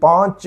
5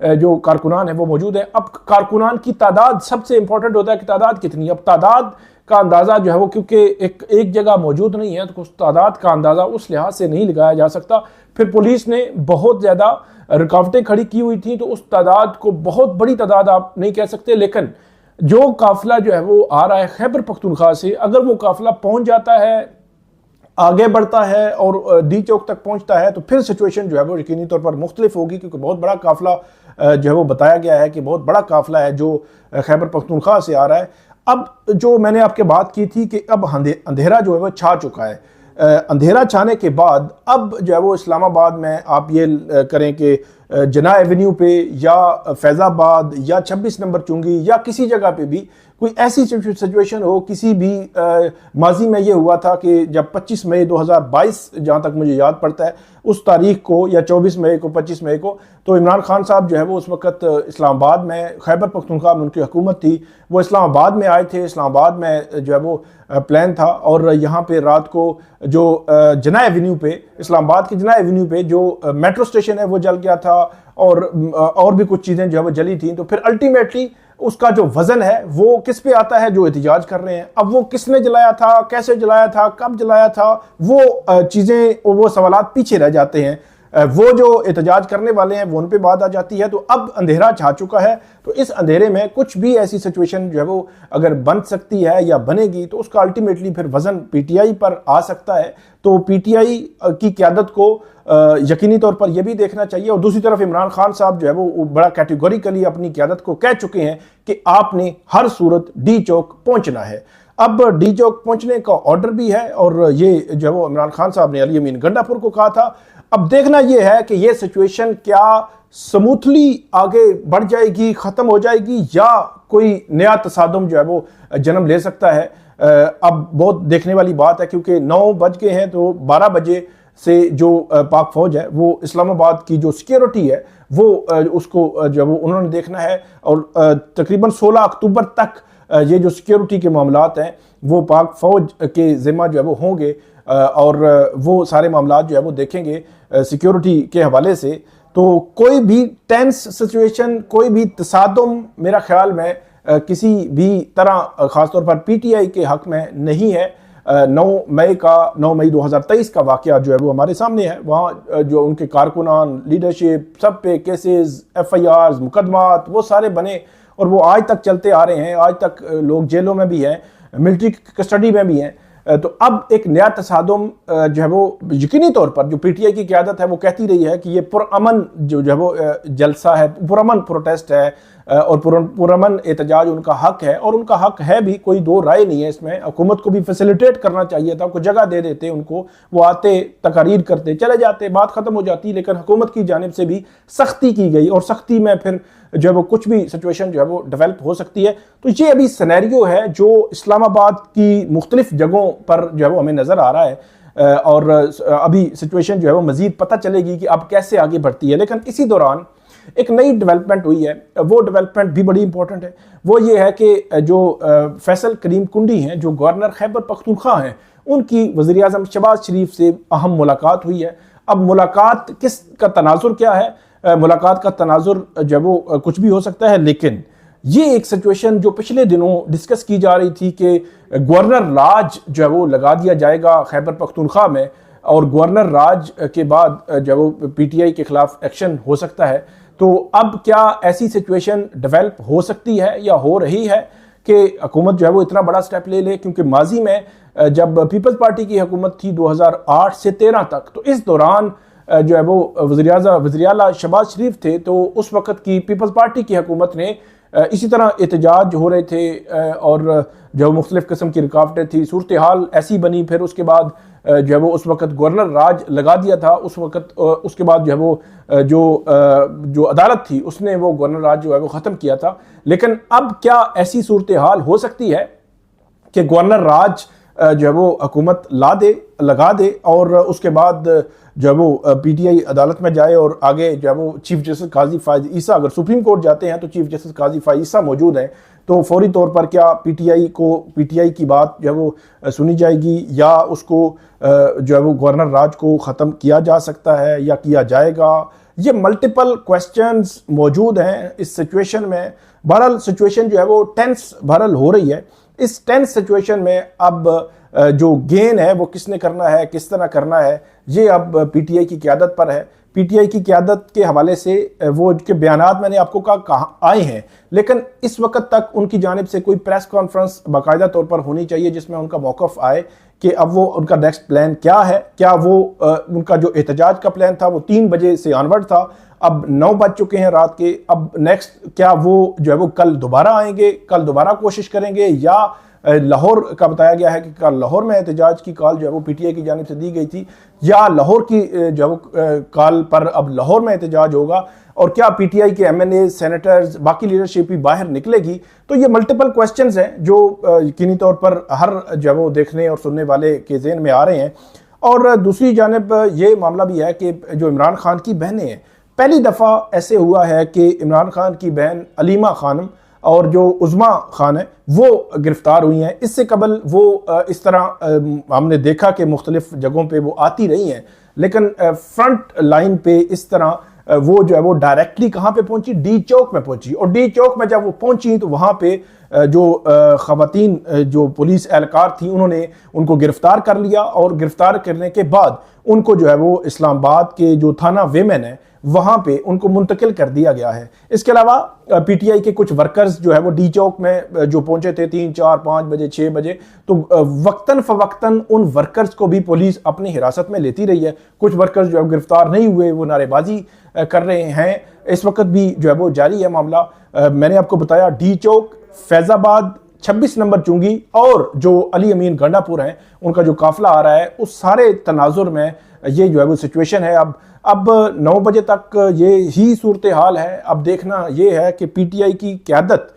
جو کارکنان ہیں وہ موجود ہیں. اب کارکنان کی تعداد سب سے امپورٹنٹ ہوتا ہے کہ تعداد کتنی ہے. اب تعداد کا اندازہ جو ہے وہ کیونکہ ایک جگہ موجود نہیں ہے تو اس تعداد کا اندازہ اس لحاظ سے نہیں لگایا جا سکتا. پھر پولیس نے بہت زیادہ رکاوٹیں کھڑی کی ہوئی تھیں تو اس تعداد کو بہت بڑی تعداد آپ نہیں کہہ سکتے. لیکن جو قافلہ جو ہے وہ آ رہا ہے خیبر پختونخوا سے، اگر وہ قافلہ پہنچ جاتا ہے، آگے بڑھتا ہے اور ڈی چوک تک پہنچتا ہے تو پھر سچویشن جو ہے وہ یقینی طور پر مختلف ہوگی، کیونکہ بہت بڑا قافلہ جو ہے وہ بتایا گیا ہے کہ بہت بڑا قافلہ ہے جو خیبر پختونخوا سے آ رہا ہے. اب جو میں نے آپ کے بات کی تھی کہ اب اندھیرا جو ہے وہ چھا چکا ہے. اندھیرا چھانے کے بعد اب جو ہے وہ اسلام آباد میں آپ یہ کریں کہ جناح ایونیو پہ یا فیض آباد یا 26 نمبر چنگی یا کسی جگہ پہ بھی کوئی ایسی سچویشن ہو. کسی بھی ماضی میں یہ ہوا تھا کہ جب 25 مئی 2022 جہاں تک مجھے یاد پڑتا ہے اس تاریخ کو، یا 24 مئی کو 25 مئی کو، تو عمران خان صاحب جو ہے وہ اس وقت اسلام آباد میں، خیبر پختونخوا میں ان کی حکومت تھی، وہ اسلام آباد میں آئے تھے. اسلام آباد میں جو ہے وہ پلان تھا اور یہاں پہ رات کو جو جناح ایونیو پہ، اسلام آباد کے جناح ایونیو پہ جو میٹرو اسٹیشن ہے وہ جل گیا تھا اور بھی کچھ چیزیں جو ہے وہ جلی تھیں. تو پھر الٹیمیٹلی اس کا جو وزن ہے وہ کس پہ آتا ہے؟ جو احتجاج کر رہے ہیں. اب وہ کس نے جلایا تھا، کیسے جلایا تھا، کب جلایا تھا، وہ چیزیں، وہ سوالات پیچھے رہ جاتے ہیں. وہ جو احتجاج کرنے والے ہیں وہ ان پہ بات آ جاتی ہے. تو اب اندھیرا چھا چکا ہے تو اس اندھیرے میں کچھ بھی ایسی سچویشن جو ہے وہ اگر بن سکتی ہے یا بنے گی تو اس کا الٹیمیٹلی پھر وزن پی ٹی آئی پر آ سکتا ہے. تو پی ٹی آئی کی قیادت کو یقینی طور پر یہ بھی دیکھنا چاہیے. اور دوسری طرف عمران خان صاحب جو ہے وہ بڑا کیٹیگوریکلی اپنی قیادت کو کہہ چکے ہیں کہ آپ نے ہر صورت ڈی چوک پہنچنا ہے. اب ڈی چوک پہنچنے کا آرڈر بھی ہے اور یہ جو ہے وہ عمران خان صاحب نے علی امین گنڈا پور کو کہا تھا. اب دیکھنا یہ ہے کہ یہ سچویشن کیا سموتھلی آگے بڑھ جائے گی، ختم ہو جائے گی، یا کوئی نیا تصادم جو ہے وہ جنم لے سکتا ہے. اب بہت دیکھنے والی بات ہے کیونکہ 9 بج گئے ہیں تو 12 بجے سے جو پاک فوج ہے وہ اسلام آباد کی جو سیکیورٹی ہے وہ اس کو جو وہ انہوں نے دیکھنا ہے. اور تقریباً 16 اکتوبر تک یہ جو سیکیورٹی کے معاملات ہیں وہ پاک فوج کے ذمہ جو ہے وہ ہوں گے اور وہ سارے معاملات جو ہے وہ دیکھیں گے سیکیورٹی کے حوالے سے. تو کوئی بھی ٹینس سچویشن، کوئی بھی تصادم میرا خیال میں کسی بھی طرح خاص طور پر پی ٹی آئی کے حق میں نہیں ہے. 9 مئی 2023 کا واقعہ جو ہے وہ ہمارے سامنے ہے. وہاں جو ان کے کارکنان، لیڈرشپ، سب پہ کیسز، ایف آئی آرز، مقدمات وہ سارے بنے اور وہ آج تک چلتے آ رہے ہیں. آج تک لوگ جیلوں میں بھی ہیں، ملٹری کسٹڈی میں بھی ہیں. تو اب ایک نیا تصادم جو ہے وہ یقینی طور پر جو پی ٹی آئی کی قیادت ہے وہ کہتی رہی ہے کہ یہ پرامن جو ہے وہ جلسہ ہے، پرامن پروٹیسٹ ہے اور پرامن احتجاج ان کا حق ہے. اور ان کا حق ہے بھی، کوئی دو رائے نہیں ہے اس میں. حکومت کو بھی فیسیلیٹیٹ کرنا چاہیے تھا، کوئی جگہ دے دیتے ان کو، وہ آتے، تقاریر کرتے، چلے جاتے، بات ختم ہو جاتی. لیکن حکومت کی جانب سے بھی سختی کی گئی اور سختی میں پھر جو ہے وہ کچھ بھی سچویشن جو ہے وہ ڈیولپ ہو سکتی ہے. تو یہ ابھی سینیریو ہے جو اسلام آباد کی مختلف جگہوں پر جو ہے وہ ہمیں نظر آ رہا ہے اور ابھی سچویشن جو ہے وہ مزید پتہ چلے گی کہ اب کیسے آگے بڑھتی ہے. لیکن اسی دوران ایک نئی ڈیولپمنٹ ہوئی ہے، وہ ڈیولپمنٹ بھی بڑی امپورٹنٹ ہے. وہ یہ ہے کہ جو فیصل کریم کنڈی ہیں جو گورنر خیبر پختونخوا ہیں، ان کی وزیر اعظم شہباز شریف سے اہم ملاقات ہوئی ہے. اب ملاقات کس کا تناظر کیا ہے؟ ملاقات کا تناظر جو ہے وہ کچھ بھی ہو سکتا ہے. لیکن یہ ایک سچویشن جو پچھلے دنوں ڈسکس کی جا رہی تھی کہ گورنر راج جو ہے وہ لگا دیا جائے گا خیبر پختونخوا میں اور گورنر راج کے بعد جو ہے وہ پی ٹی آئی کے خلاف ایکشن ہو سکتا ہے. تو اب کیا ایسی سچویشن ڈیولپ ہو سکتی ہے یا ہو رہی ہے کہ حکومت جو ہے وہ اتنا بڑا سٹیپ لے لے؟ کیونکہ ماضی میں جب پیپلز پارٹی کی حکومت تھی 2008 سے 13 تک، تو اس دوران جو ہے وہ وزیر اعلیٰ شہباز شریف تھے. تو اس وقت کی پیپلز پارٹی کی حکومت نے اسی طرح احتجاج ہو رہے تھے اور جو مختلف قسم کی رکاوٹیں تھی، صورتحال ایسی بنی. پھر اس کے بعد جو ہے وہ اس وقت گورنر راج لگا دیا تھا. اس کے بعد جو ہے وہ جو عدالت تھی اس نے وہ گورنر راج جو ہے وہ ختم کیا تھا. لیکن اب کیا ایسی صورتحال ہو سکتی ہے کہ گورنر راج جو ہے وہ حکومت لگا دے اور اس کے بعد جو ہے وہ پی ٹی آئی عدالت میں جائے اور آگے جو ہے وہ چیف جسٹس قاضی فائز عیسیٰ، اگر سپریم کورٹ جاتے ہیں تو چیف جسٹس قاضی فائز عیسیٰ موجود ہیں، تو فوری طور پر کیا پی ٹی آئی کی بات جو ہے وہ سنی جائے گی یا اس کو جو ہے وہ گورنر راج کو ختم کیا جا سکتا ہے یا کیا جائے گا؟ یہ ملٹیپل کویسچنز موجود ہیں اس سچویشن میں. بہرحال سچویشن جو ہے وہ ٹینس بہرحال ہو رہی ہے. اس ٹینس سچویشن میں اب جو گین ہے وہ کس نے کرنا ہے, کس طرح کرنا ہے, یہ اب پی ٹی آئی کی قیادت پر ہے. پی ٹی آئی کی قیادت کے حوالے سے وہ کے بیانات میں نے آپ کو کہا آئے ہیں, لیکن اس وقت تک ان کی جانب سے کوئی پریس کانفرنس باقاعدہ طور پر ہونی چاہیے جس میں ان کا موقف آئے کہ اب وہ ان کا نیکسٹ پلان کیا ہے. کیا وہ ان کا جو احتجاج کا پلان تھا وہ 3 بجے سے آنورڈ تھا, اب 9 بج چکے ہیں رات کے, اب نیکسٹ کیا وہ جو ہے وہ کل دوبارہ آئیں گے, کل دوبارہ کوشش کریں گے, یا لاہور کا بتایا گیا ہے کہ کل لاہور میں احتجاج کی کال جو ہے وہ پی ٹی آئی کی جانب سے دی گئی تھی, یا لاہور کی جو ہے وہ کال پر اب لاہور میں احتجاج ہوگا, اور کیا پی ٹی آئی کے ایم این اے, سینیٹرز, باقی لیڈرشپ بھی باہر نکلے گی. تو یہ ملٹیپل کویسچنز ہیں جو یقینی طور پر ہر جو ہے وہ دیکھنے اور سننے والے کے ذہن میں آ رہے ہیں. اور دوسری جانب یہ معاملہ بھی ہے کہ جو عمران خان کی بہنیں ہیں, پہلی دفعہ ایسے ہوا ہے کہ عمران خان کی بہن علیمہ خانم اور جو عظمیٰ خان ہے وہ گرفتار ہوئی ہیں. اس سے قبل وہ اس طرح ہم نے دیکھا کہ مختلف جگہوں پہ وہ آتی رہی ہیں, لیکن فرنٹ لائن پہ اس طرح وہ جو ہے وہ ڈائریکٹلی کہاں پہ پہنچی, ڈی چوک میں پہنچی. اور ڈی چوک میں جب وہ پہنچی تو وہاں پہ جو خواتین جو پولیس اہلکار تھیں انہوں نے ان کو گرفتار کر لیا, اور گرفتار کرنے کے بعد ان کو جو ہے وہ اسلام آباد کے جو تھانہ ویمن ہے وہاں پہ ان کو منتقل کر دیا گیا ہے. اس کے علاوہ پی ٹی آئی کے کچھ ورکرز جو ہے وہ ڈی چوک میں جو پہنچے تھے 3, 4, 5 بجے, 6 بجے, تو وقتاً فوقتاً ان ورکرز کو بھی پولیس اپنی حراست میں لیتی رہی ہے. کچھ ورکرز جو ہے گرفتار نہیں ہوئے, وہ نعرے بازی کر رہے ہیں. اس وقت بھی جو ہے وہ جاری ہے معاملہ. میں نے آپ کو بتایا ڈی چوک, فیض آباد, 26 نمبر چونگی اور جو علی امین گنڈا پور ہیں ان کا جو قافلہ آ رہا ہے, اس سارے تناظر میں یہ جو ہے وہ سچویشن ہے. اب 9 بجے تک یہ ہی صورتحال ہے. اب دیکھنا یہ ہے کہ پی ٹی آئی کی قیادت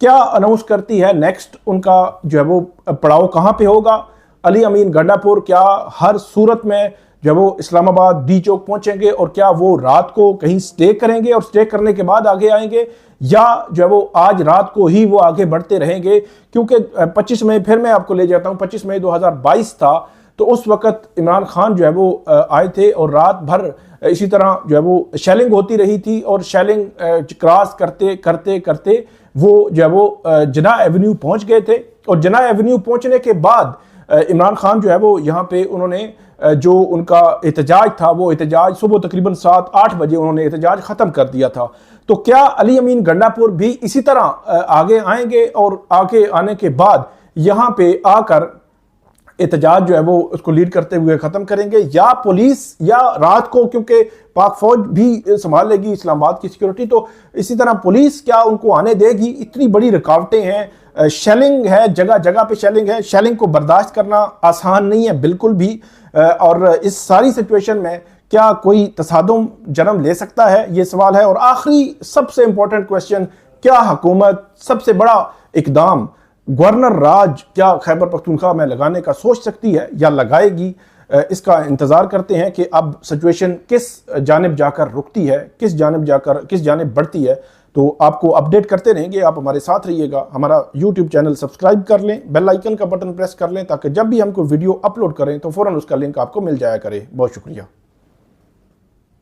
کیا اناؤنس کرتی ہے, نیکسٹ ان کا جو ہے وہ پڑاؤ کہاں پہ ہوگا. علی امین گنڈا پور کیا ہر صورت میں جو ہے وہ اسلام آباد ڈی چوک پہنچیں گے, اور کیا وہ رات کو کہیں سٹے کریں گے اور سٹے کرنے کے بعد آگے آئیں گے, یا جو ہے وہ آج رات کو ہی وہ آگے بڑھتے رہیں گے. کیونکہ 25 مئی, پھر میں آپ کو لے جاتا ہوں, 25 مئی 2022 تھا, تو اس وقت عمران خان جو ہے وہ آئے تھے اور رات بھر اسی طرح جو ہے وہ شیلنگ ہوتی رہی تھی, اور شیلنگ کراس کرتے کرتے کرتے وہ جو ہے وہ جناح ایونیو پہنچ گئے تھے. اور جناح ایونیو پہنچنے کے بعد عمران خان جو ہے وہ یہاں پہ انہوں نے جو ان کا احتجاج تھا وہ احتجاج صبح تقریباً 7-8 بجے انہوں نے احتجاج ختم کر دیا تھا. تو کیا علی امین گنڈا پور بھی اسی طرح آگے آئیں گے, اور آگے آنے کے بعد یہاں پہ آ کر احتجاج جو ہے وہ اس کو لیڈ کرتے ہوئے ختم کریں گے, یا پولیس, یا رات کو, کیونکہ پاک فوج بھی سنبھال لے گی اسلام آباد کی سیکورٹی, تو اسی طرح پولیس کیا ان کو آنے دے گی. اتنی بڑی رکاوٹیں ہیں, شیلنگ ہے, جگہ جگہ پہ شیلنگ ہے. شیلنگ کو برداشت کرنا آسان نہیں ہے بالکل بھی, اور اس ساری سچویشن میں کیا کوئی تصادم جنم لے سکتا ہے, یہ سوال ہے. اور آخری سب سے امپورٹنٹ کویسچن, کیا حکومت سب سے بڑا اقدام گورنر راج کیا خیبر پختونخوا میں لگانے کا سوچ سکتی ہے یا لگائے گی؟ اس کا انتظار کرتے ہیں کہ اب سچویشن کس جانب جا کر رکتی ہے, کس جانب بڑھتی ہے. تو آپ کو اپڈیٹ کرتے رہیں گے, آپ ہمارے ساتھ رہیے گا. ہمارا یوٹیوب چینل سبسکرائب کر لیں, بیل آئیکن کا بٹن پریس کر لیں, تاکہ جب بھی ہم کو ویڈیو اپلوڈ کریں تو فوراً اس کا لنک آپ کو مل جایا کرے. بہت شکریہ.